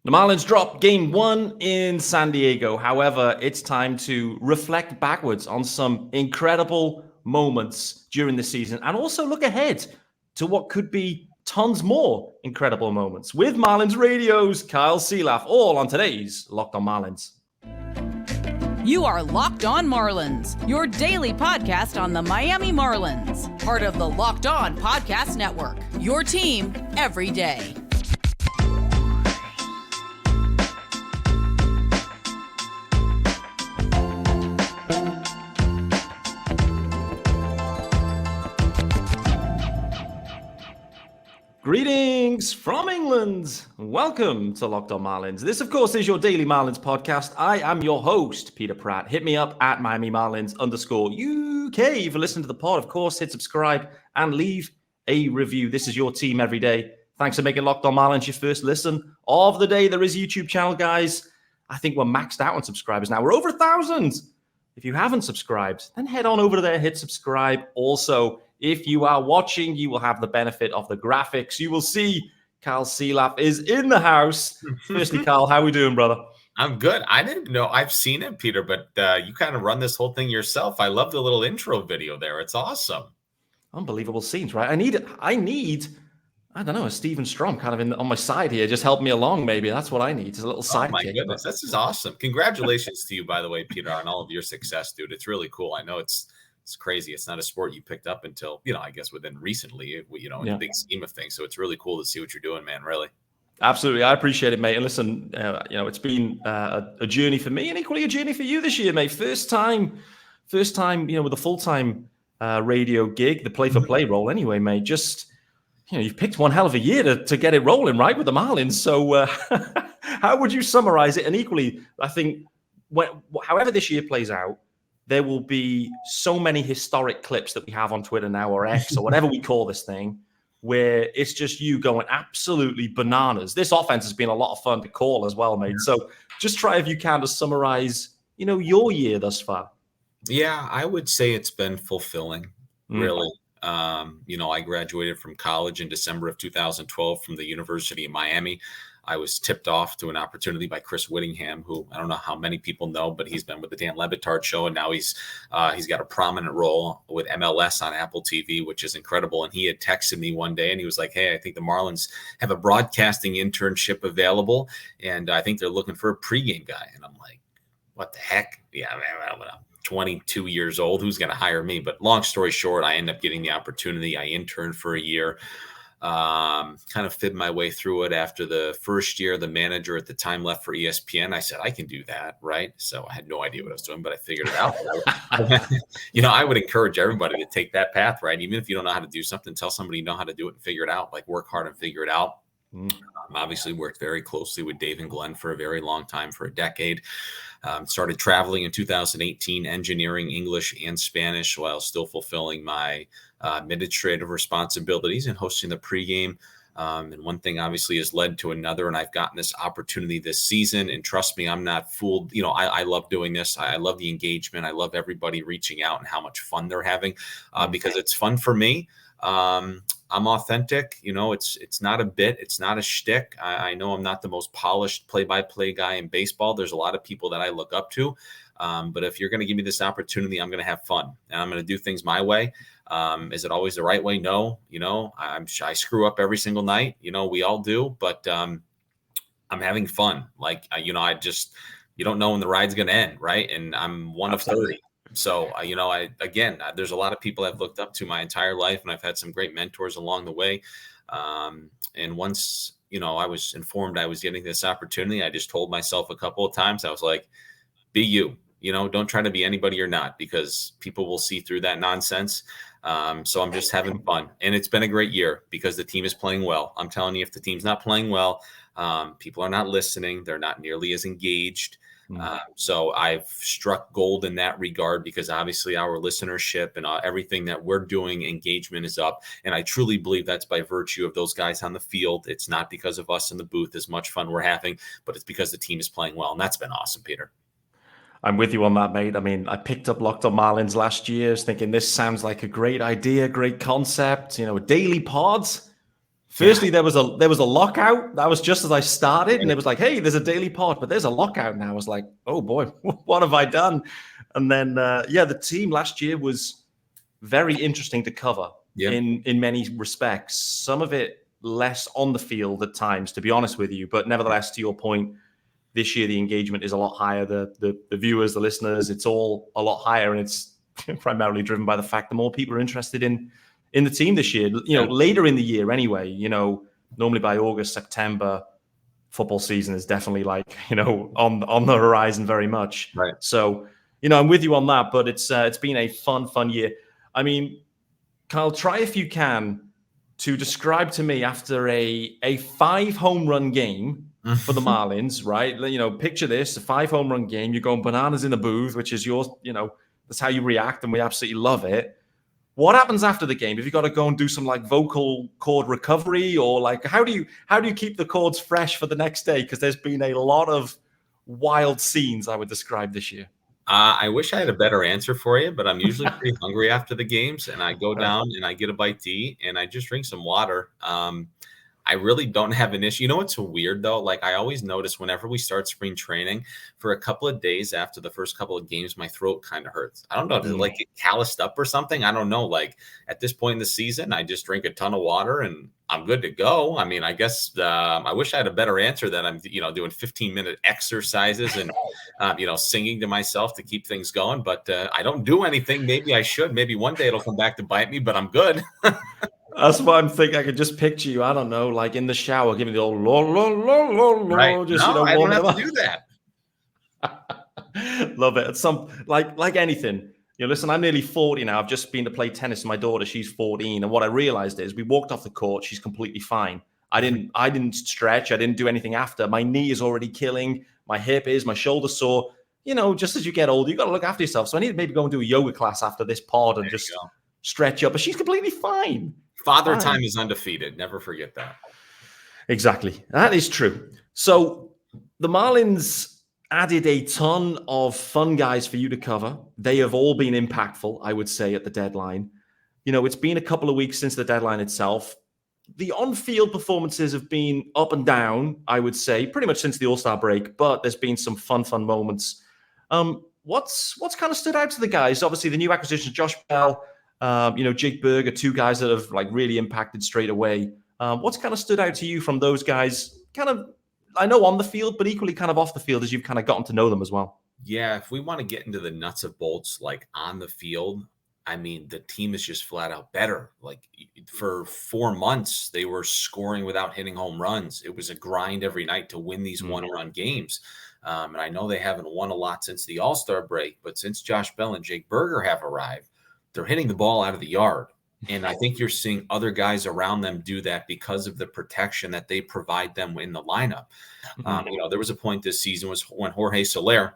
The Marlins dropped game one in San Diego. However, it's time to reflect backwards on some incredible moments during the season and also look ahead to what could be tons more incredible moments with Marlins Radio's Kyle Seelaff, all on today's Locked on Marlins. You are Locked on Marlins, your daily podcast on the Miami Marlins, part of the Locked on Podcast Network, your team every day. Greetings from England. Welcome to Locked on Marlins. This, of course, is your daily Marlins podcast. I am your host, Peter Pratt. Hit me up at Miami Marlins _UK for listening to the pod. Of course, hit subscribe and leave a review. This is your team every day. Thanks for making Locked on Marlins your first listen of the day. There is a YouTube channel, guys. I think we're maxed out on subscribers now. We're over 1,000. If you haven't subscribed, then head on over there, hit subscribe. Also, if you are watching, you will have the benefit of the graphics. You will see Kyle Seelaff is in the house. Firstly, Kyle, how are we doing, brother? I'm good. I didn't know. I've seen it, Peter, but you kind of run this whole thing yourself. I love the little intro video there. It's awesome. Unbelievable scenes, right? I need, I don't know, a Steven Strom kind of on my side here. Just help me along, maybe. That's what I need. Just a little sidekick. Oh, my goodness. This is awesome. Congratulations to you, by the way, Peter, on all of your success, dude. It's really cool. I know it's crazy. It's not a sport you picked up until, I guess within recently, in the big scheme of things. So it's really cool to see what you're doing, man, really. Absolutely. I appreciate it, mate. And listen, it's been a journey for me and equally a journey for you this year, mate. First time, with a full-time radio gig, the play-for-play role anyway, mate. Just, you've picked one hell of a year to get it rolling, right, with the Marlins. So how would you summarize it? And equally, I think, however this year plays out, there will be so many historic clips that we have on Twitter now, or X, or whatever we call this thing, where it's just you going absolutely bananas. This offense has been a lot of fun to call as well, mate. So just try, if you can, to summarize, your year thus far. Yeah, I would say it's been fulfilling, really. I graduated from college in December of 2012 from the University of Miami. I was tipped off to an opportunity by Chris Whittingham, who I don't know how many people know, but he's been with the Dan Le Batard show, and now he's got a prominent role with MLS on Apple TV, which is incredible. And he had texted me one day, and he was like, "Hey, I think the Marlins have a broadcasting internship available, and I think they're looking for a pregame guy." And I'm like, "What the heck? Yeah, man, I'm 22 years old. Who's going to hire me?" But long story short, I ended up getting the opportunity. I interned for a year. Kind of fibbed my way through it. After the first year, the manager at the time left for ESPN. I said, I can do that, right? So I had no idea what I was doing, but I figured it out. I would encourage everybody to take that path, right? Even if you don't know how to do something, tell somebody you know how to do it and figure it out. Like, work hard and figure it out. Obviously worked very closely with Dave and Glenn for a very long time, for a decade. Started traveling in 2018, engineering English and Spanish, while still fulfilling my administrative responsibilities and hosting the pregame. And one thing obviously has led to another, and I've gotten this opportunity this season. And trust me, I'm not fooled. I love doing this. I love the engagement. I love everybody reaching out and how much fun they're having, because it's fun for me. I'm authentic. It's not a bit. It's not a shtick. I know I'm not the most polished play-by-play guy in baseball. There's a lot of people that I look up to. But if you're going to give me this opportunity, I'm going to have fun, and I'm going to do things my way. Is it always the right way? No. I screw up every single night. We all do. But I'm having fun. Like, you don't know when the ride's going to end, right? And I'm one of 30. So, there's a lot of people I've looked up to my entire life, and I've had some great mentors along the way. And once, I was informed I was getting this opportunity, I just told myself a couple of times, I was like, be you, don't try to be anybody you're not, because people will see through that nonsense. So I'm just having fun, and it's been a great year because the team is playing well. I'm telling you, if the team's not playing well, people are not listening. They're not nearly as engaged. So I've struck gold in that regard, because obviously our listenership and everything that we're doing, engagement is up. And I truly believe that's by virtue of those guys on the field. It's not because of us in the booth, as much fun we're having, but it's because the team is playing well. And that's been awesome, Peter. I'm with you on that, mate. I mean, I picked up Locked on Marlins last year thinking this sounds like a great idea, great concept, daily pods. Firstly, there was a lockout. That was just as I started, and it was like, hey, there's a daily pod, but there's a lockout now. I was like, oh boy, what have I done? And then the team last year was very interesting to cover in many respects. Some of it less on the field at times, to be honest with you, but nevertheless, to your point, this year the engagement is a lot higher. The viewers, the listeners, it's all a lot higher, and it's primarily driven by the fact that more people are interested in the team this year. Later in the year anyway. Normally by August, September, football season is definitely like on the horizon very much. Right. So I'm with you on that, but it's been a fun year. I mean, Kyle, try if you can to describe to me after a 5 home run game for the Marlins, right? Picture this, a 5 home run game. You're going bananas in the booth, which is yours, that's how you react, and we absolutely love it. What happens after the game? Have you got to go and do some like vocal cord recovery, or like how do you keep the cords fresh for the next day? Because there's been a lot of wild scenes, I would describe, this year. I wish I had a better answer for you, but I'm usually pretty hungry after the games, and I go down and I get a bite to eat, and I just drink some water. I really don't have an issue. You know what's so weird though? Like I always notice whenever we start spring training, for a couple of days after the first couple of games, my throat kind of hurts. I don't know if it like get calloused up or something. I don't know. Like at this point in the season, I just drink a ton of water and I'm good to go. I mean, I guess I wish I had a better answer that I'm, doing 15-minute exercises and, singing to myself to keep things going. But I don't do anything. Maybe I should. Maybe one day it'll come back to bite me, but I'm good. That's what I'm thinking. I could just picture you, I don't know, like in the shower, giving the old right. Just no, I don't have to do that. Love it. It's like anything. Listen, I'm nearly 40 now. I've just been to play tennis with my daughter. She's 14. And what I realized is we walked off the court. She's completely fine. I didn't stretch. I didn't do anything after. My knee is already killing. My hip is, my shoulder's sore. Just as you get older, you got to look after yourself. So I need to maybe go and do a yoga class after this pod and just stretch up. But she's completely fine. Father time is undefeated. Never forget that. Exactly. That is true. So the Marlins added a ton of fun guys for you to cover. They have all been impactful, I would say, at the deadline. It's been a couple of weeks since the deadline itself. The on-field performances have been up and down, I would say, pretty much since the All-Star break, but there's been some fun moments. What's kind of stood out to the guys? Obviously, the new acquisitions, Josh Bell, Jake Burger, 2 guys that have like really impacted straight away. What's kind of stood out to you from those guys? Kind of, I know on the field, but equally kind of off the field as you've kind of gotten to know them as well. Yeah, if we want to get into the nuts and bolts, like on the field, I mean, the team is just flat out better. Like for 4 months, they were scoring without hitting home runs. It was a grind every night to win these one-run games. And I know they haven't won a lot since the All-Star break, but since Josh Bell and Jake Burger have arrived, they're hitting the ball out of the yard. And I think you're seeing other guys around them do that because of the protection that they provide them in the lineup. There was a point this season when Jorge Soler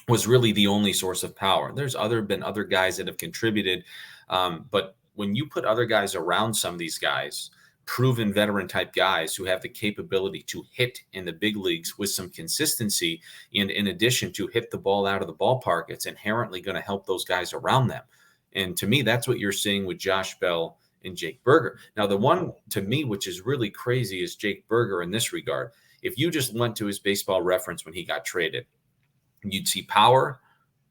was really the only source of power. There's been other guys that have contributed. But when you put other guys around some of these guys, proven veteran type guys who have the capability to hit in the big leagues with some consistency, and in addition to hit the ball out of the ballpark, it's inherently going to help those guys around them. And to me, that's what you're seeing with Josh Bell and Jake Burger. Now, the one to me, which is really crazy, is Jake Burger in this regard. If you just went to his Baseball Reference when he got traded, you'd see power,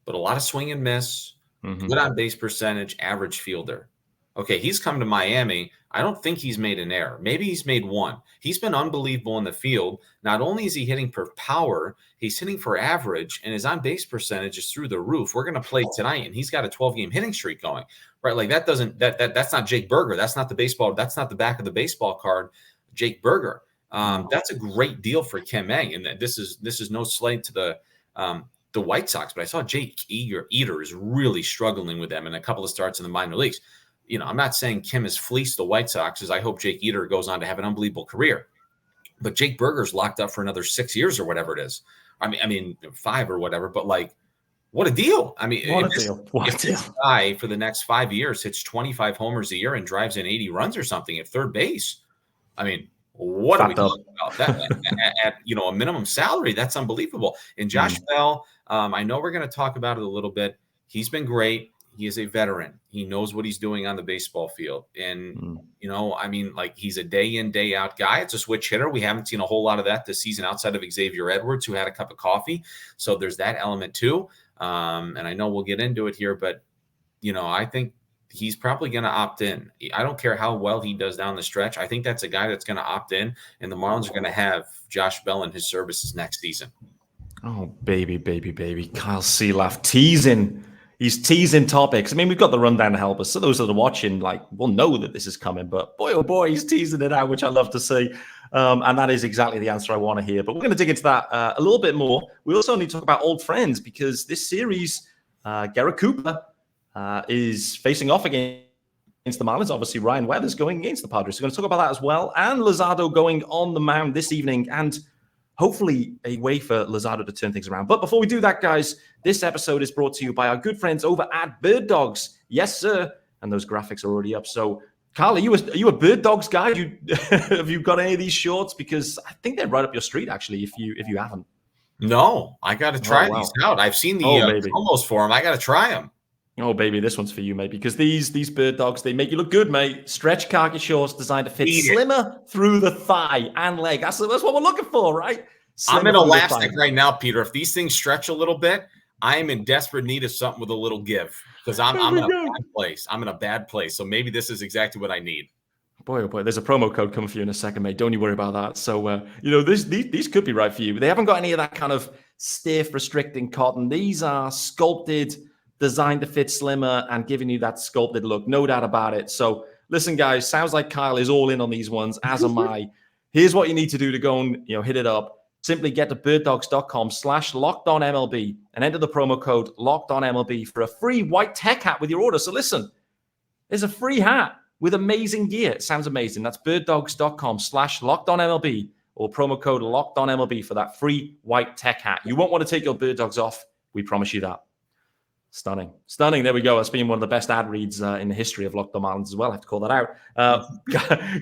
but a lot of swing and miss, good on base percentage, average fielder. Okay, he's come to Miami. I don't think he's made an error. Maybe he's made one. He's been unbelievable in the field. Not only is he hitting for power, he's hitting for average, and his on-base percentage is through the roof. We're going to play tonight, and he's got a 12-game hitting streak going. Right? Like that's not Jake Burger. That's not the baseball. That's not the back of the baseball card. Jake Burger. That's a great deal for Kim Ng, and this is no slight to the White Sox, but I saw Jake Eater is really struggling with them in a couple of starts in the minor leagues. I'm not saying Kim has fleeced the White Sox, as I hope Jake Eater goes on to have an unbelievable career. But Jake Burger's locked up for another 6 years or whatever it is. I mean 5 or whatever. But like, what a deal! I mean, what a deal! If this guy for the next 5 years hits 25 homers a year and drives in 80 runs or something at third base, I mean, what are we talking about? That at a minimum salary, that's unbelievable. And Josh Bell, I know we're going to talk about it a little bit. He's been great. He is a veteran. He knows what he's doing on the baseball field. And, he's a day in, day out guy. It's a switch hitter. We haven't seen a whole lot of that this season outside of Xavier Edwards, who had a cup of coffee. So there's that element too. And I know we'll get into it here, but, I think he's probably going to opt in. I don't care how well he does down the stretch. I think that's a guy that's going to opt in, and the Marlins are going to have Josh Bell in his services next season. Oh, baby. Kyle Seelaf teasing. He's teasing topics. I mean, we've got the rundown to help us. So those that are watching, will know that this is coming. But boy, oh boy, he's teasing it out, which I love to see. And that is exactly the answer I want to hear. But we're going to dig into that a little bit more. We also need to talk about old friends, because this series, Garrett Cooper is facing off against the Marlins. Obviously, Ryan Weathers going against the Padres. So we're going to talk about that as well. And Luzardo going on the mound this evening, and hopefully a way for Luzardo to turn things around. But before we do that, guys, this episode is brought to you by our good friends over at Bird Dogs. Yes, sir. And those graphics are already up. So, Carl, are you a Bird Dogs guy? Have you got any of these shorts? Because I think they're right up your street, actually, if you haven't. No, I got to try these out. I've seen the promos for them. I got to try them. Oh, baby, this one's for you, mate, because these Bird Dogs, they make you look good, mate. Stretch khaki shorts designed to fit slimmer through the thigh and leg. That's what we're looking for, right? I'm in elastic right now, Peter. If these things stretch a little bit, I am in desperate need of something with a little give, because I'm in a bad place. I'm in a bad place. So maybe this is exactly what I need. Boy, oh boy, there's a promo code coming for you in a second, mate. Don't you worry about that. So, these could be right for you. They haven't got any of that kind of stiff, restricting cotton. These are sculpted, designed to fit slimmer and giving you that sculpted look. No doubt about it. So listen, guys, sounds like Kyle is all in on these ones, as am I. Here's what you need to do to go and hit it up. Simply get to birddogs.com/lockedonmlb and enter the promo code LockedOnMLB for a free white tech hat with your order. So listen, there's a free hat with amazing gear. It sounds amazing. That's birddogs.com/lockedonmlb or promo code LockedOnMLB for that free white tech hat. You won't want to take your Bird Dogs off. We promise you that. Stunning. There we go. That's been one of the best ad reads in the history of Locked On Marlins as well. I have to call that out.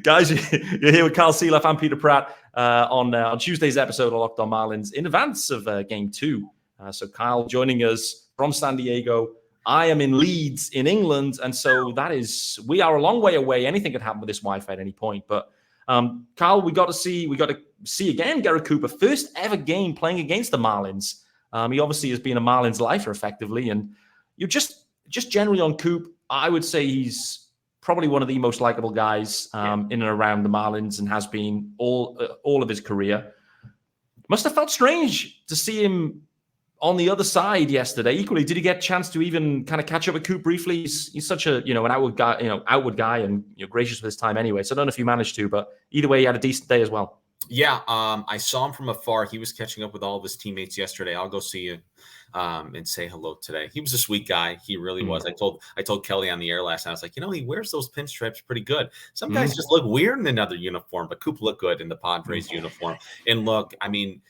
Guys, you're here with Kyle Seelaf and Peter Pratt on Tuesday's episode of Locked On Marlins in advance of Game 2. So Kyle joining us from San Diego. I am in Leeds in England. And so we are a long way away. Anything could happen with this Wi-Fi at any point. But Kyle, we got to see again Garrett Cooper, first ever game playing against the Marlins. He obviously has been a Marlins lifer effectively, and you just generally on Coop, I would say he's probably one of the most likable guys in and around the Marlins, and has been all of his career. Must have felt strange to see him on the other side yesterday. Equally, did he get a chance to even kind of catch up with Coop briefly? He's such a an outward guy, and gracious with his time anyway. So I don't know if you managed to, but either way, he had a decent day as well. Yeah, I saw him from afar. He was catching up with all of his teammates yesterday. I'll go see you and say hello today. He was a sweet guy. He really was. I told Kelly on the air last night, I was like, he wears those pinstripes pretty good. Some guys just look weird in another uniform, but Coop looked good in the Padres uniform. And look, I mean,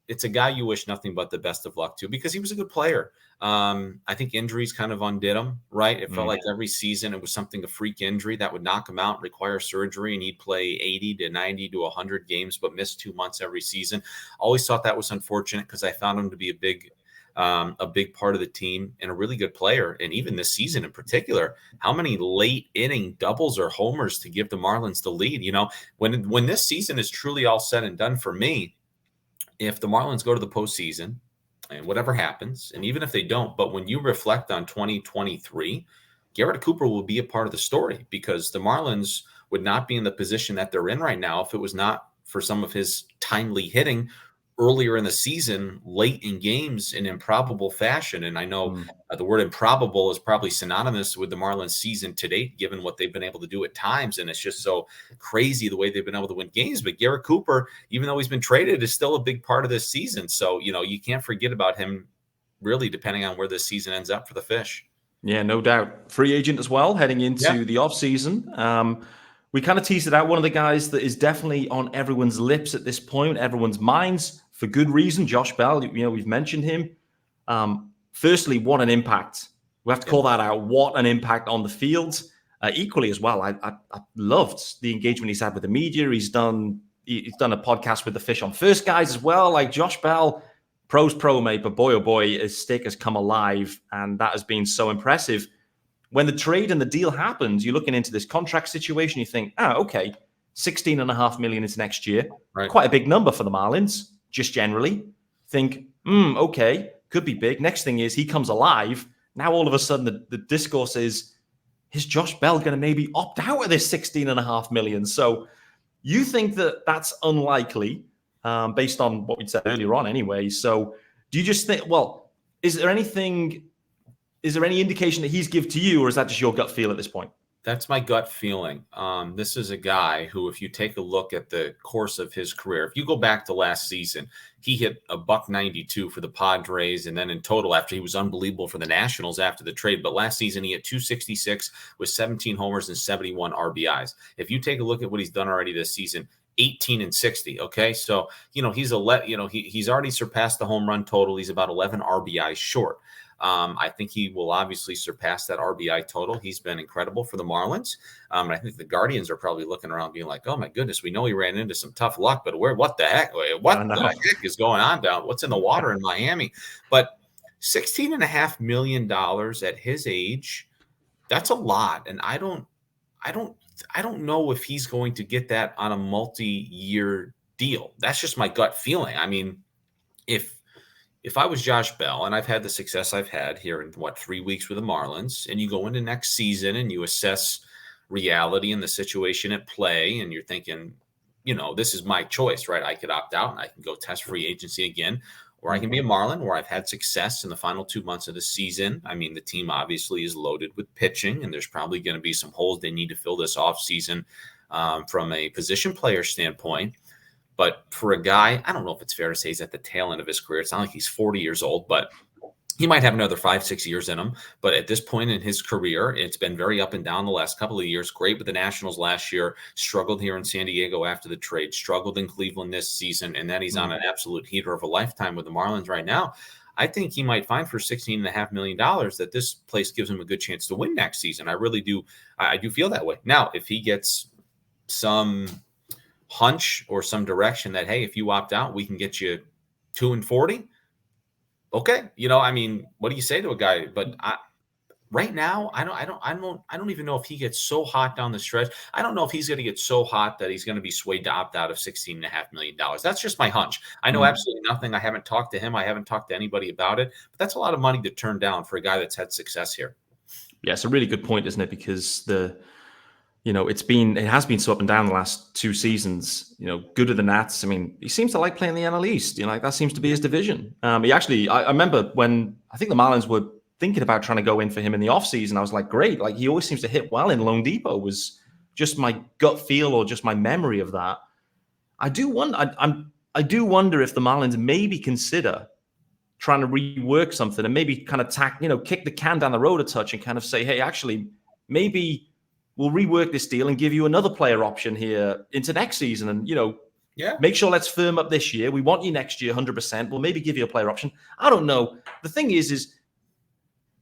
it's a guy you wish nothing but the best of luck to, because he was a good player. I think injuries kind of undid him, right? It felt like every season it was a freak injury that would knock him out, require surgery, and he'd play 80 to 90 to 100 games, but miss 2 months every season. Always thought that was unfortunate, because I found him to be a big part of the team and a really good player. And even this season in particular, how many late inning doubles or homers to give the Marlins the lead? When this season is truly all said and done for me, if the Marlins go to the postseason, and whatever happens, and even if they don't, but when you reflect on 2023, Garrett Cooper will be a part of the story, because the Marlins would not be in the position that they're in right now if it was not for some of his timely hitting earlier in the season, late in games in improbable fashion. And I know the word improbable is probably synonymous with the Marlins season to date, given what they've been able to do at times. And it's just so crazy the way they've been able to win games. But Garrett Cooper, even though he's been traded, is still a big part of this season. So, you can't forget about him, really, depending on where this season ends up for the Fish. Yeah, no doubt. Free agent as well, heading into the offseason. We kind of teased it out. One of the guys that is definitely on everyone's lips at this point, everyone's minds, for good reason, Josh Bell. We've mentioned him. Firstly, what an impact. We have to call that out. What an impact on the field. Equally as well, I loved the engagement he's had with the media. He's done a podcast with the Fish on First guys as well. Like Josh Bell, pro's pro, mate. But boy, oh boy, his stick has come alive. And that has been so impressive. when the trade and the deal happens, you're looking into this contract situation. You think, okay, 16.5 million is next year. Right. Quite a big number for the Marlins, just generally. Think, okay, could be big. Next thing is he comes alive. Now all of a sudden the discourse is Josh Bell going to maybe opt out of this 16.5 million? So you think that that's unlikely based on what we said earlier on anyway. So do you just think, well, is there any indication that he's give to you, or is that just your gut feel at this point? That's my gut feeling. This is a guy who, if you take a look at the course of his career, if you go back to last season, he hit a $192 for the Padres, and then in total, after he was unbelievable for the Nationals after the trade, but last season he hit 266 with 17 homers and 71 RBIs. If you take a look at what he's done already this season, 18 and 60. Okay, so he's he's already surpassed the home run total. He's about 11 RBIs short. I think he will obviously surpass that RBI total. He's been incredible for the Marlins. And I think the Guardians are probably looking around being like, oh my goodness, we know he ran into some tough luck, but what the heck is going on down? What's in the water in Miami? But $16.5 million at his age, that's a lot. And I don't know if he's going to get that on a multi-year deal. That's just my gut feeling. I mean, if I was Josh Bell, and I've had the success I've had here in 3 weeks with the Marlins, and you go into next season and you assess reality and the situation at play, and you're thinking, this is my choice, right? I could opt out and I can go test free agency again, or I can be a Marlin where I've had success in the final 2 months of the season. I mean, the team obviously is loaded with pitching, and there's probably going to be some holes they need to fill this offseason from a position player standpoint. But for a guy, I don't know if it's fair to say he's at the tail end of his career. It's not like he's 40 years old, but he might have another 5-6 years in him. But at this point in his career, it's been very up and down the last couple of years. Great with the Nationals last year, struggled here in San Diego after the trade, struggled in Cleveland this season, and then he's on an absolute heater of a lifetime with the Marlins right now. I think he might find for $16.5 million that this place gives him a good chance to win next season. I really do. I do feel that way. Now, if he gets some hunch or some direction that, hey, if you opt out, we can get you 2-40. Okay. I mean, what do you say to a guy? But right now, I don't even know if he gets so hot down the stretch. I don't know if he's going to get so hot that he's going to be swayed to opt out of $16.5 million. That's just my hunch. I know absolutely nothing. I haven't talked to him. I haven't talked to anybody about it, but that's a lot of money to turn down for a guy that's had success here. Yeah, it's a really good point, isn't it? Because it has been so up and down the last 2 seasons. Good with the Nats. I mean, he seems to like playing the NL East. That seems to be his division. I remember when I think the Marlins were thinking about trying to go in for him in the offseason. I was like, great. Like, he always seems to hit well in Lone Depot. Was just my gut feel or just my memory of that. I do wonder if the Marlins maybe consider trying to rework something and maybe kind of kick the can down the road a touch and kind of say, hey, actually, maybe we'll rework this deal and give you another player option here into next season. And, make sure let's firm up this year. We want you next year, 100%. We'll maybe give you a player option. I don't know. The thing is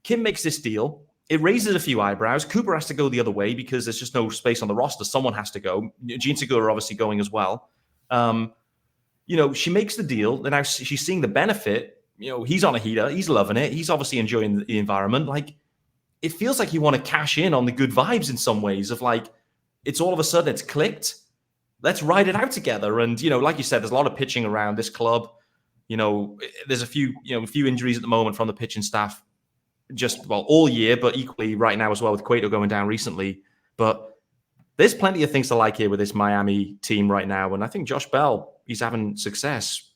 Kim makes this deal. It raises a few eyebrows. Cooper has to go the other way because there's just no space on the roster. Someone has to go. Gene Segura obviously going as well. She makes the deal. And now she's seeing the benefit. He's on a heater. He's loving it. He's obviously enjoying the environment. Like, it feels like you want to cash in on the good vibes in some ways of like, it's all of a sudden it's clicked. Let's ride it out together. And, like you said, there's a lot of pitching around this club. There's a few injuries at the moment from the pitching staff all year, but equally right now as well with Cueto going down recently. But there's plenty of things to like here with this Miami team right now. And I think Josh Bell, he's having success.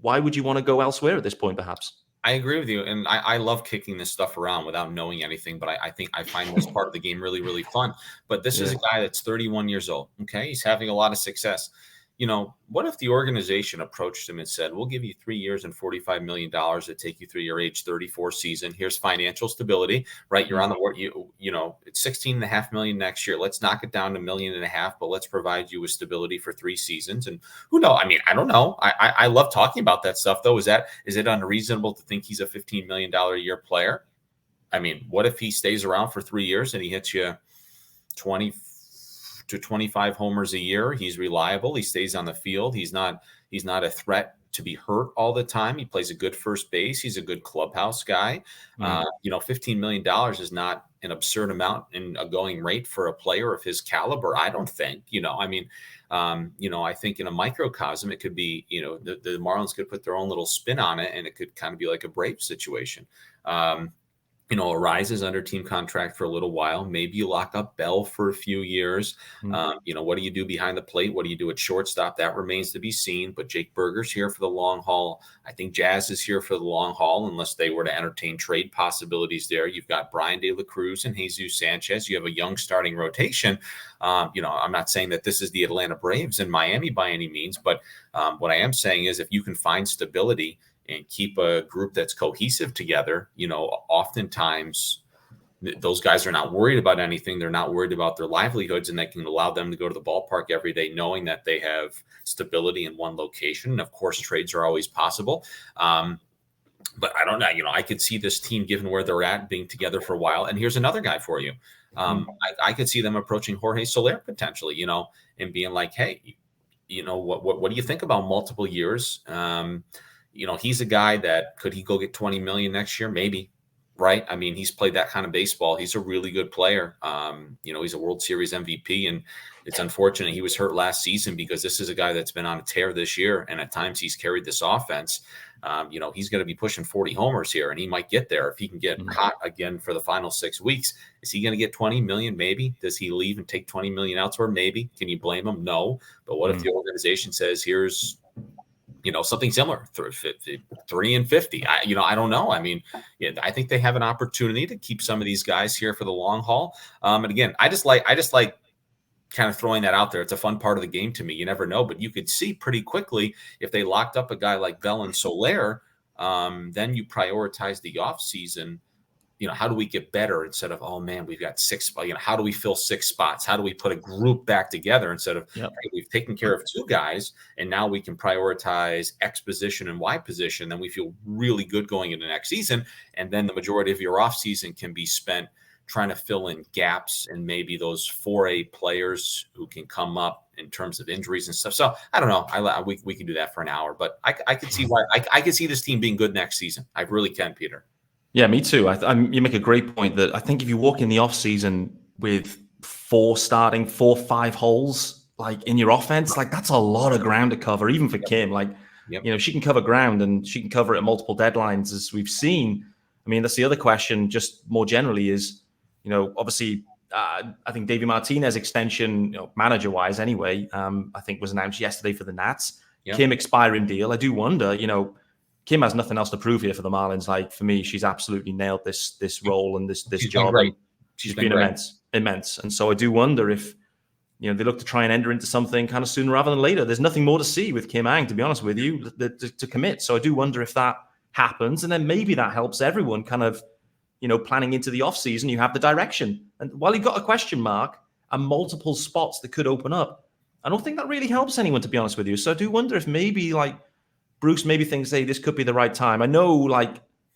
Why would you want to go elsewhere at this point, perhaps? I agree with you. And I love kicking this stuff around without knowing anything, but I think I find this part of the game really, really fun. But this is a guy that's 31 years old. Okay. He's having a lot of success. What if the organization approached him and said, we'll give you 3 years and $45 million to take you through your age 34 season. Here's financial stability, right? You're on the board. It's $16.5 million next year. Let's knock it down to $1.5 million, but let's provide you with stability for 3 seasons. And who knows? I mean, I don't know. I love talking about that stuff though. Is it unreasonable to think he's a $15 million a year player? I mean, what if he stays around for 3 years and he hits you 20 to 25 homers a year? He's reliable. He stays on the field. He's not a threat to be hurt all the time. He plays a good first base. He's a good clubhouse guy. $15 million is not an absurd amount in a going rate for a player of his caliber, I don't think. I think in a microcosm, it could be, the Marlins could put their own little spin on it, and it could kind of be like a Braves situation. Arise is under team contract for a little while. Maybe you lock up Bell for a few years. What do you do behind the plate? What do you do at shortstop? That remains to be seen. But Jake Berger's here for the long haul. I think Jazz is here for the long haul, unless they were to entertain trade possibilities there. You've got Brian De La Cruz and Jesus Sanchez. You have a young starting rotation. I'm not saying that this is the Atlanta Braves in Miami by any means, but what I am saying is if you can find stability and keep a group that's cohesive together, oftentimes those guys are not worried about anything. They're not worried about their livelihoods, and they can allow them to go to the ballpark every day, knowing that they have stability in one location. And of course, trades are always possible. But I don't know, I could see this team, given where they're at, being together for a while. And here's another guy for you. I could see them approaching Jorge Soler potentially, and being like, hey, what do you think about multiple years? He's a guy that could he go get 20 million next year? Maybe, right? I mean, he's played that kind of baseball. He's a really good player. He's a World Series MVP, and it's unfortunate he was hurt last season, because this is a guy that's been on a tear this year. And at times he's carried this offense. He's going to be pushing 40 homers here, and he might get there if he can get hot again for the final 6 weeks. Is he going to get 20 million? Maybe. Does he leave and take 20 million elsewhere? Maybe. Can you blame him? No. But what if the organization says, here's, something similar, 3 and 50. I don't know. I mean, I think they have an opportunity to keep some of these guys here for the long haul. And again, I just like kind of throwing that out there. It's a fun part of the game to me. You never know, but you could see pretty quickly if they locked up a guy like Bell and Soler, then you prioritize the offseason. How do we get better instead of, oh man, we've got 6, how do we fill 6 spots? How do we put a group back together instead of, hey, we've taken care of 2 guys and now we can prioritize X position and Y position. Then we feel really good going into next season. And then the majority of your offseason can be spent trying to fill in gaps and maybe those 4A players who can come up in terms of injuries and stuff. So I don't know. We can do that for an hour, but I could see why I could see this team being good next season. I really can, Peter. Yeah, me too. You make a great point that I think if you walk in the offseason with 4 starting, 4, 5 holes like in your offense, like that's a lot of ground to cover, even for Kim. Like, she can cover ground, and she can cover it at multiple deadlines, as we've seen. I mean, that's the other question, just more generally, is, obviously, I think Davey Martinez extension, manager-wise anyway, I think was announced yesterday for the Nats. Kim expiring deal. I do wonder, Kim has nothing else to prove here for the Marlins. Like, for me, she's absolutely nailed this role and this job. She's been immense. And so I do wonder if, they look to try and enter into something kind of sooner rather than later. There's nothing more to see with Kim Ang, to be honest with you, to commit. So I do wonder if that happens. And then maybe that helps everyone kind of, planning into the offseason. You have the direction. And while you've got a question mark and multiple spots that could open up, I don't think that really helps anyone, to be honest with you. So I do wonder if maybe Bruce maybe thinks, hey, this could be the right time. I know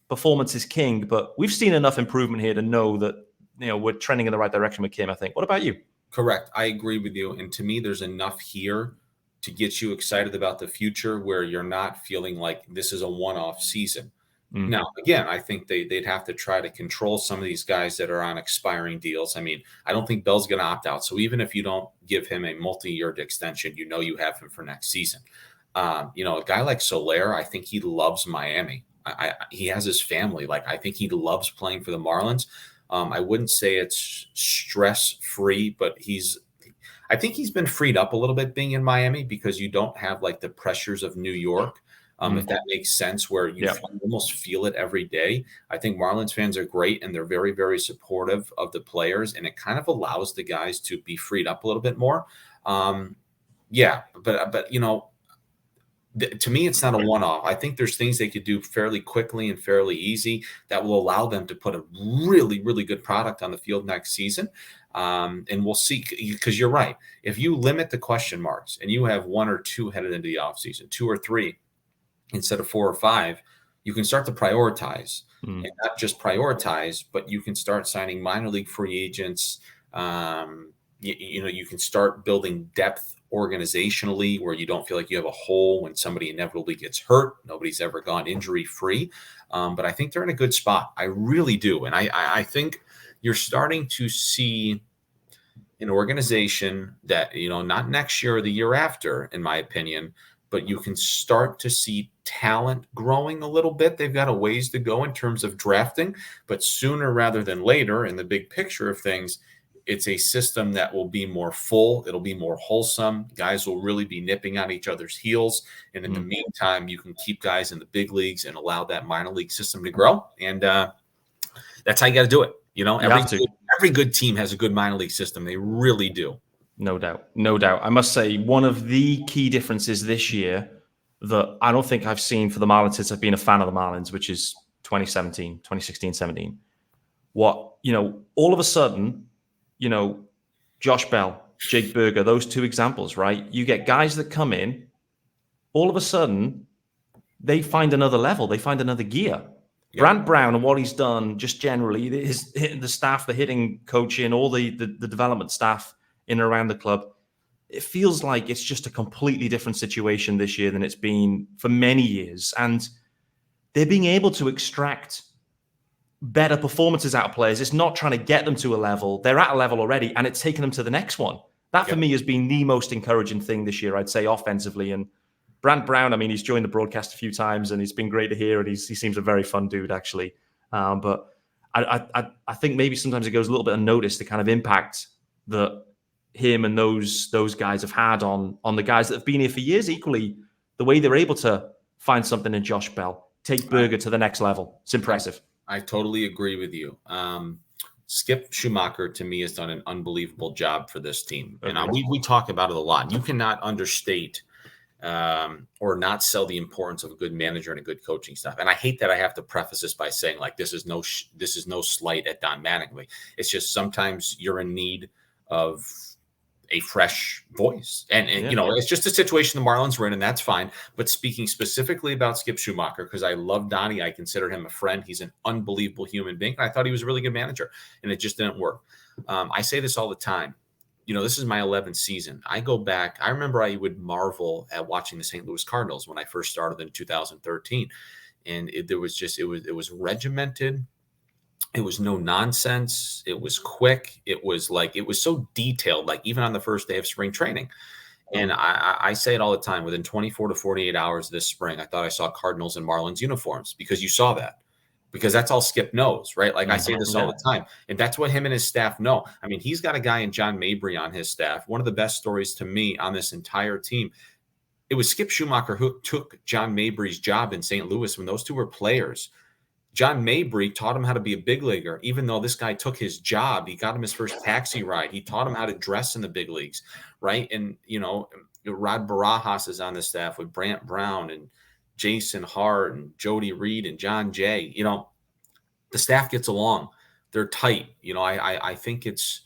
performance is king, but we've seen enough improvement here to know that, we're trending in the right direction with Kim, I think. What about you? Correct. I agree with you. And to me, there's enough here to get you excited about the future where you're not feeling like this is a one-off season. Now, again, I think they'd have to try to control some of these guys that are on expiring deals. I mean, I don't think Bell's going to opt out. So even if you don't give him a multi-year extension, you have him for next season. A guy like Soler, I think he loves Miami. He has his family. I think he loves playing for the Marlins. I wouldn't say it's stress-free, but I think he's been freed up a little bit being in Miami, because you don't have the pressures of New York. If that makes sense, where you almost feel it every day. I think Marlins fans are great, and they're very, very supportive of the players, and it kind of allows the guys to be freed up a little bit more. But to me, it's not a one-off. I think there's things they could do fairly quickly and fairly easy that will allow them to put a really, really good product on the field next season. And we'll see, because you're right. If you limit the question marks and you have 1 or 2 headed into the offseason, 2 or 3 instead of 4 or 5, you can start to prioritize and not just prioritize, but you can start signing minor league free agents. You can start building depth organizationally, where you don't feel like you have a hole when somebody inevitably gets hurt. Nobody's ever gone injury free. But I think they're in a good spot. I really do. And I think you're starting to see an organization that, not next year or the year after, in my opinion, but you can start to see talent growing a little bit. They've got a ways to go in terms of drafting, but sooner rather than later, in the big picture of things, it's a system that will be more full. It'll be more wholesome. Guys will really be nipping on each other's heels. And in the meantime, you can keep guys in the big leagues and allow that minor league system to grow. And that's how you got to do it. Every good team has a good minor league system. They really do. No doubt. No doubt. I must say, one of the key differences this year that I don't think I've seen for the Marlins since I've been a fan of the Marlins, which is 2016, 17. All of a sudden, Josh Bell, Jake Burger, those two examples, right? You get guys that come in, all of a sudden, they find another level. They find another gear. Yep. Brant Brown and what he's done just generally, the staff, the hitting coaching, all the development staff in and around the club, it feels like it's just a completely different situation this year than it's been for many years. And they're being able to extract better performances out of players. It's not trying to get them to a level. They're at a level already, and it's taking them to the next one. That, for me, has been the most encouraging thing this year, I'd say, offensively. And Brant Brown, I mean, he's joined the broadcast a few times, and it's been great to hear, and he seems a very fun dude, actually. But I think maybe sometimes it goes a little bit unnoticed, the kind of impact that him and those guys have had on the guys that have been here for years. Equally, the way they're able to find something in Josh Bell, take Burger to the next level. It's impressive. I totally agree with you. Skip Schumacher, to me, has done an unbelievable job for this team. And we talk about it a lot. You cannot understate or not sell the importance of a good manager and a good coaching staff. And I hate that I have to preface this by saying, like, this is no slight at Don Mattingly. It's just sometimes you're in need of a fresh voice. And it's just a situation the Marlins were in, and that's fine. But speaking specifically about Skip Schumacher, because I love Donnie, I consider him a friend. He's an unbelievable human being. I thought he was a really good manager, and it just didn't work. I say this all the time. This is my 11th season. I go back. I remember I would marvel at watching the St. Louis Cardinals when I first started in 2013. And it was regimented. It was no nonsense. It was quick. It was so detailed, like even on the first day of spring training. And I say it all the time, within 24 to 48 hours this spring, I thought I saw Cardinals and Marlins uniforms, because you saw that, because that's all Skip knows, right? Like I say this all the time, and that's what him and his staff know. I mean, he's got a guy in John Mabry on his staff. One of the best stories to me on this entire team, it was Skip Schumacher who took John Mabry's job in St. Louis when those two were players. John Mabry taught him how to be a big leaguer. Even though this guy took his job, he got him his first taxi ride. He taught him how to dress in the big leagues, right? And, Rod Barajas is on the staff with Brant Brown and Jason Hart and Jody Reed and John Jay. The staff gets along. They're tight. I think it's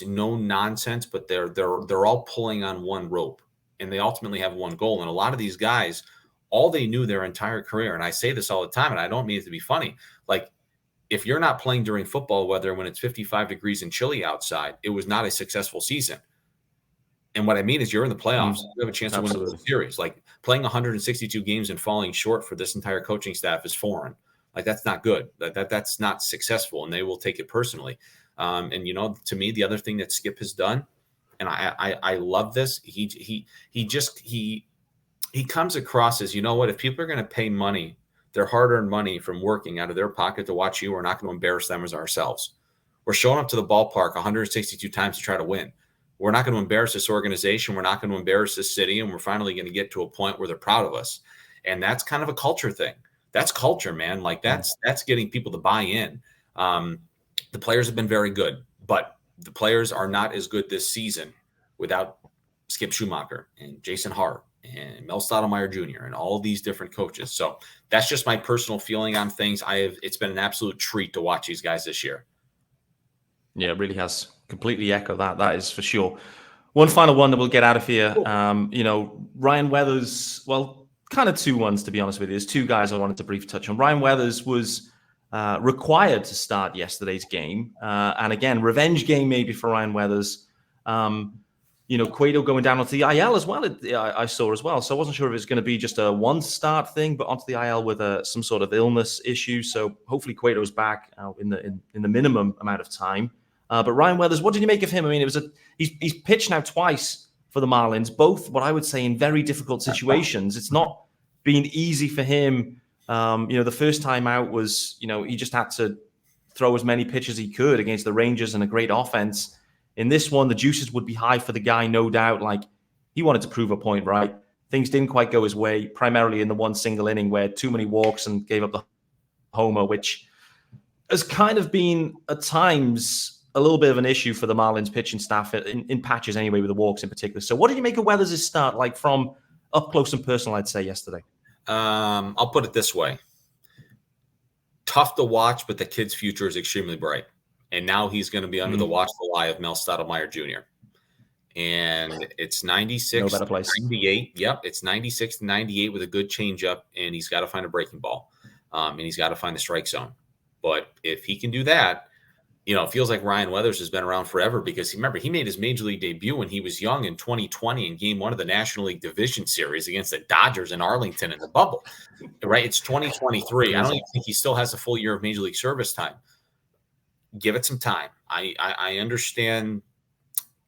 no nonsense, but they're all pulling on one rope, and they ultimately have one goal. And a lot of these guys, all they knew their entire career, and I say this all the time, and I don't mean it to be funny, like, if you're not playing during football weather when it's 55 degrees and chilly outside, it was not a successful season. And what I mean is, you're in the playoffs, you have a chance to win the series. Like, playing 162 games and falling short for this entire coaching staff is foreign. Like, that's not good. That's not successful, and they will take it personally. To me, the other thing that Skip has done, and I love this, he comes across as, if people are going to pay money, their hard-earned money from working out of their pocket to watch you, we're not going to embarrass them as ourselves. We're showing up to the ballpark 162 times to try to win. We're not going to embarrass this organization. We're not going to embarrass this city. And we're finally going to get to a point where they're proud of us. And that's kind of a culture thing. That's culture, man. Like, that's getting people to buy in. The players have been very good, but the players are not as good this season without Skip Schumacher and Jason Hart and Mel Stottlemyre Jr. and all these different coaches. So that's just my personal feeling on things. It's been an absolute treat to watch these guys this year. Yeah, it really has. Completely echo that. That is for sure. One final one that we'll get out of here. Ryan Weathers, well, kind of two ones, to be honest with you. There's two guys I wanted to briefly touch on. Ryan Weathers was required to start yesterday's game. And again, revenge game maybe for Ryan Weathers. Cueto going down onto the IL as well. I saw as well. So I wasn't sure if it was going to be just a one start thing, but onto the IL with some sort of illness issue. So hopefully Cueto's back in the minimum amount of time. But Ryan Weathers, what did you make of him? I mean, he's pitched now twice for the Marlins, both what I would say in very difficult situations. It's not been easy for him. The first time out was, he just had to throw as many pitches as he could against the Rangers and a great offense. In this one, the juices would be high for the guy, no doubt. Like, he wanted to prove a point, right? Things didn't quite go his way, primarily in the one single inning where too many walks and gave up the homer, which has kind of been, at times, a little bit of an issue for the Marlins pitching staff, in patches anyway, with the walks in particular. So what did you make of Weathers' start, like from up close and personal, I'd say, yesterday? I'll put it this way. Tough to watch, but the kid's future is extremely bright. And now he's going to be under the watchful eye of Mel Stottlemyre Jr. And it's 96 no better place. 98. Yep, it's 96 to 98 with a good changeup, and he's got to find a breaking ball. And he's got to find the strike zone. But if he can do that, it feels like Ryan Weathers has been around forever, because he made his major league debut when he was young in 2020 in Game 1 of the National League Division Series against the Dodgers in Arlington in the bubble. Right? It's 2023. I don't even think he still has a full year of major league service time. Give it some time. I understand,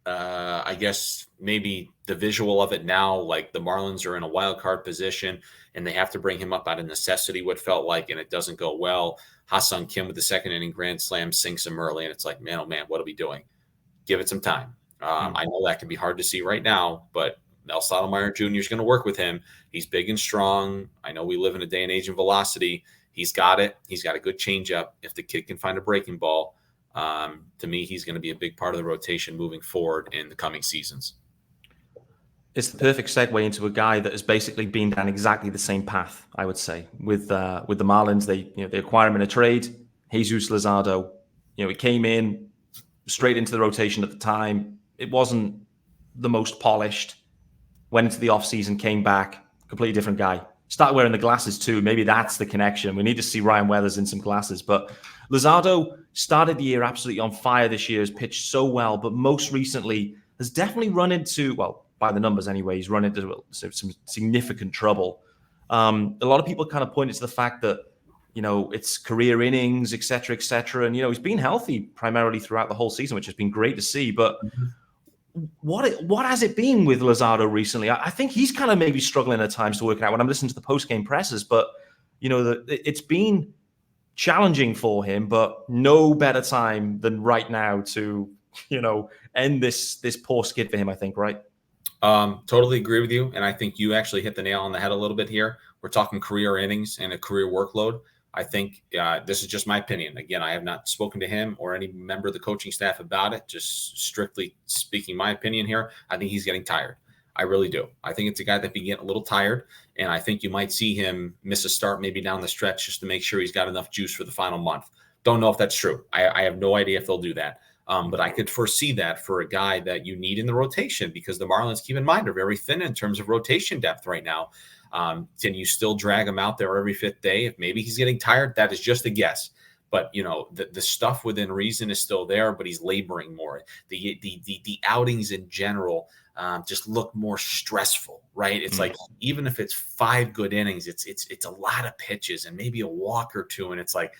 I guess, maybe the visual of it now, like the Marlins are in a wild card position and they have to bring him up out of necessity, what felt like, and it doesn't go well. Ha-Seong Kim with the second inning grand slam sinks him early, and it's like, man, oh man, what are we doing? Give it some time. I know that can be hard to see right now, but Mel Stottlemyre Jr. is going to work with him. He's big and strong. I know we live in a day and age of velocity. He's got it. He's got a good changeup. If the kid can find a breaking ball, to me, he's going to be a big part of the rotation moving forward in the coming seasons. It's the perfect segue into a guy that has basically been down exactly the same path, I would say, with the Marlins. They acquire him in a trade. Jesus Luzardo, he came in straight into the rotation at the time. It wasn't the most polished. Went into the offseason, came back, completely different guy. Started wearing the glasses too. Maybe that's the connection. We need to see Ryan Weathers in some glasses. But Luzardo started the year absolutely on fire this year, has pitched so well, but most recently has definitely run into, well, by the numbers anyway, he's run into some significant trouble. A lot of people kind of pointed to the fact that, it's career innings, et cetera, and, he's been healthy primarily throughout the whole season, which has been great to see. But what has it been with Luzardo recently? I think he's kind of maybe struggling at times to work it out when I'm listening to the post-game presses, but, it's been challenging for him, but no better time than right now to, end this poor skid for him, I think, right? Totally agree with you. And I think you actually hit the nail on the head a little bit here. We're talking career innings and a career workload. I think this is just my opinion. Again, I have not spoken to him or any member of the coaching staff about it. Just strictly speaking my opinion here, I think he's getting tired. I really do. I think it's a guy that be getting a little tired, and I think you might see him miss a start maybe down the stretch just to make sure he's got enough juice for the final month. Don't know if that's true. I have no idea if they'll do that. But I could foresee that for a guy that you need in the rotation, because the Marlins, keep in mind, are very thin in terms of rotation depth right now. Can you still drag him out there every fifth day? If maybe he's getting tired, that is just a guess. But, the stuff within reason is still there, but he's laboring more. The outings in general just look more stressful, right? It's like, even if it's 5 good innings, it's a lot of pitches and maybe a walk or two. And it's like,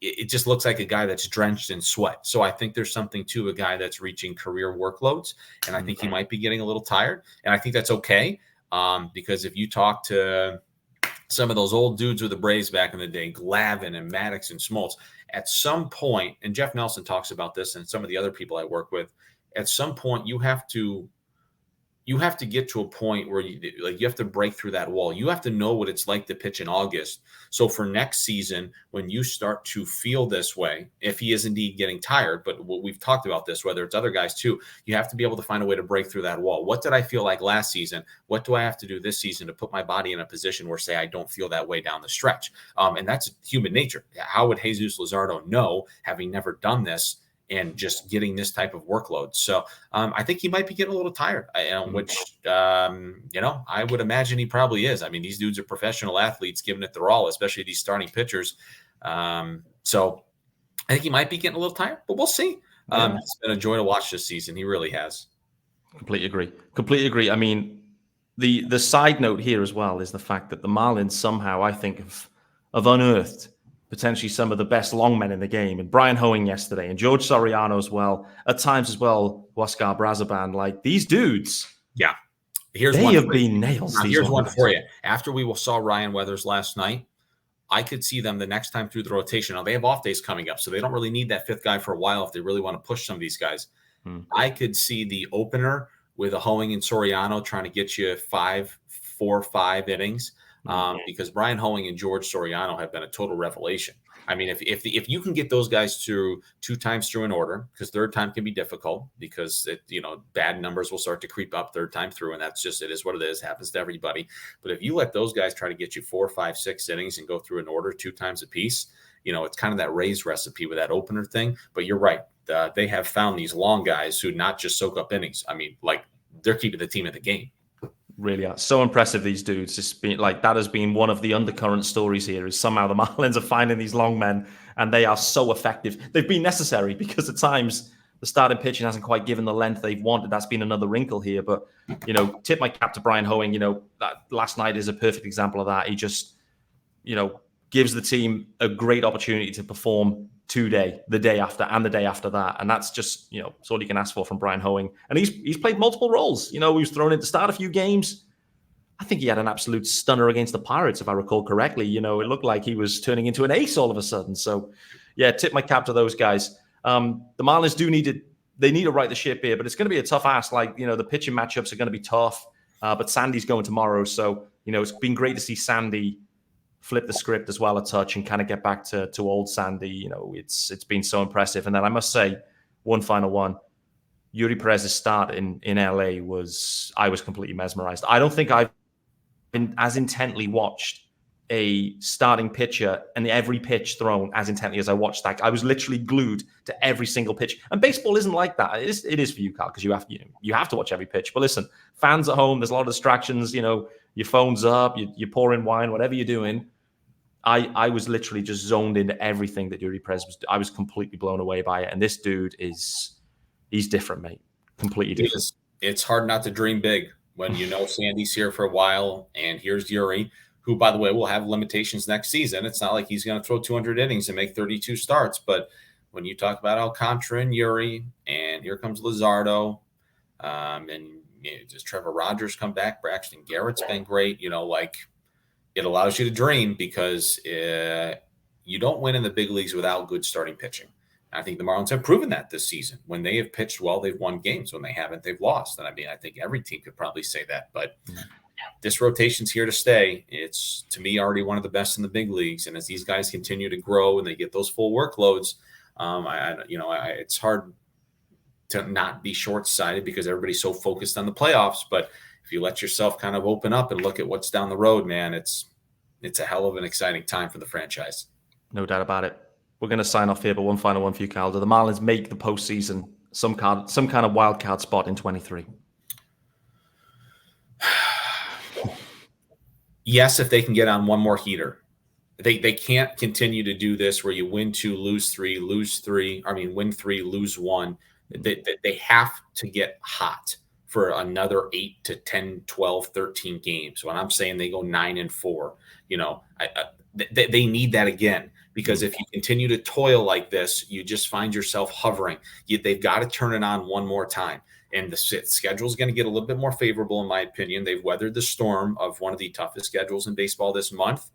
it just looks like a guy that's drenched in sweat. So I think there's something to a guy that's reaching career workloads, and I think he might be getting a little tired. And I think that's okay, because if you talk to some of those old dudes with the Braves back in the day, Glavine and Maddox and Smoltz, at some point, and Jeff Nelson talks about this and some of the other people I work with, at some point you have to get to a point where you have to break through that wall. You have to know what it's like to pitch in August. So for next season, when you start to feel this way, if he is indeed getting tired, but we've talked about this, whether it's other guys too, you have to be able to find a way to break through that wall. What did I feel like last season? What do I have to do this season to put my body in a position where, say, I don't feel that way down the stretch? And that's human nature. How would Jesus Luzardo know, having never done this, and just getting this type of workload? So I think he might be getting a little tired, which, I would imagine he probably is. I mean, these dudes are professional athletes giving it their all, especially these starting pitchers. So I think he might be getting a little tired, but we'll see. It's been a joy to watch this season. He really has. Completely agree. Completely agree. I mean, the side note here as well is the fact that the Marlins somehow, I think, have unearthed potentially some of the best long men in the game. And Brian Hoeing yesterday, and George Soriano as well, at times as well, Huascar Brazoban. Like, these dudes, Yeah. Here's they one have for been you. nails. Now, These here's long one guys. for you. After we saw Ryan Weathers last night, I could see them the next time through the rotation. Now, they have off days coming up, so they don't really need that fifth guy for a while if they really want to push some of these guys. I could see the opener with a Hoeing and Soriano trying to get you 4 or 5 innings because Brian Hoeing and George Soriano have been a total revelation. I mean, if you can get those guys through 2 times through an order, because third time can be difficult because bad numbers will start to creep up third time through, and that's just, it is what it is, happens to everybody. But if you let those guys try to get you 4, 5, 6 innings and go through an order 2 times a piece, it's kind of that Rays recipe with that opener thing. But you're right, they have found these long guys who not just soak up innings. I mean, like, they're keeping the team in the game. Really are so impressive, these dudes. It's been like, that has been one of the undercurrent stories here, is somehow the Marlins are finding these long men and they are so effective. They've been necessary because at times the starting pitching hasn't quite given the length they've wanted. That's been another wrinkle here. But, tip my cap to Brian Hoeing. That last night is a perfect example of that. He just, gives the team a great opportunity to perform the day after, and the day after that. And that's just, it's all you can ask for from Brian Hoeing. And he's played multiple roles. He was thrown in to start a few games. I think he had an absolute stunner against the Pirates, if I recall correctly. It looked like he was turning into an ace all of a sudden. So, yeah, tip my cap to those guys. The Marlins they need to right the ship here, but it's going to be a tough ask. Like, the pitching matchups are going to be tough. But Sandy's going tomorrow. So, it's been great to see Sandy flip the script as well a touch and kind of get back to old Sandy. It's been so impressive. And then I must say, one final one, Yuri Perez's start in LA I was completely mesmerized. I don't think I've been as intently watched a starting pitcher and every pitch thrown as intently as I watched that. I was literally glued to every single pitch. And baseball isn't like that. It is for you, Carl, because you have to watch every pitch. But listen, fans at home, there's a lot of distractions. Your phone's up, you pour in wine, whatever you're doing. I was literally just zoned into everything that Yuri Perez was. I was completely blown away by it. And this dude he's different, mate. Completely different. It's hard not to dream big when Sandy's here for a while, and here's Yuri, who, by the way, will have limitations next season. It's not like he's going to throw 200 innings and make 32 starts. But when you talk about Alcantara and Yuri, and here comes Luzardo, and does Trevor Rogers come back? Braxton Garrett's been great. It allows you to dream because you don't win in the big leagues without good starting pitching. I think the Marlins have proven that this season. When they have pitched well, they've won games. When they haven't, they've lost. And I think every team could probably say that. But this rotation's here to stay. It's, to me, already one of the best in the big leagues. And as these guys continue to grow and they get those full workloads, it's hard to not be short-sighted because everybody's so focused on the playoffs. But if you let yourself kind of open up and look at what's down the road, man, it's a hell of an exciting time for the franchise. No doubt about it. We're going to sign off here, but one final one for you, Cal. Do the Marlins make the postseason, some kind of wild card spot in 23? Yes, if they can get on one more heater. They can't continue to do this where you win 2, lose 3, win 3, lose 1. They have to get hot for another 8 to 10, 12, 13 games. When I'm saying they go 9-4, they need that again, because if you continue to toil like this, you just find yourself hovering. They've got to turn it on one more time. And the schedule is going to get a little bit more favorable, in my opinion. They've weathered the storm of one of the toughest schedules in baseball this month.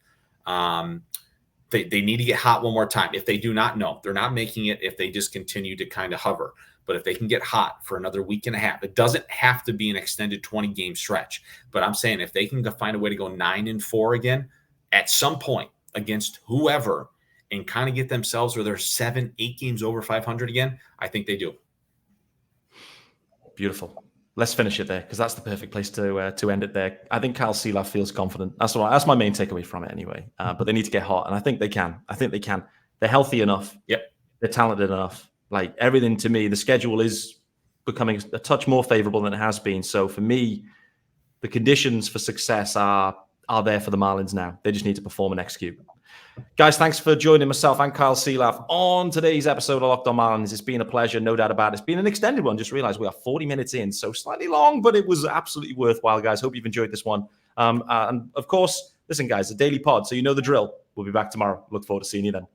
They need to get hot one more time. If they do not, no, they're not making it if they just continue to kind of hover. But if they can get hot for another week and a half, it doesn't have to be an extended 20-game stretch. But I'm saying if they can find a way to go 9-4 again at some point against whoever and kind of get themselves where they're 7, 8 games over 500 again, I think they do. Beautiful. Let's finish it there, because that's the perfect place to end it there. I think Kyle Seeler feels confident. That's my main takeaway from it anyway. But they need to get hot, and I think they can. They're healthy enough. Yep. They're talented enough. Like, everything to me, the schedule is becoming a touch more favorable than it has been. So for me, the conditions for success are there for the Marlins now. They just need to perform and execute. Guys, thanks for joining myself and Kyle Seelaff on today's episode of Locked On Marlins. It's been a pleasure, no doubt about it. It's been an extended one. Just realized we are 40 minutes in, so slightly long, but it was absolutely worthwhile, guys. Hope you've enjoyed this one. And of course, listen, guys, the daily pod, so you know the drill. We'll be back tomorrow. Look forward to seeing you then.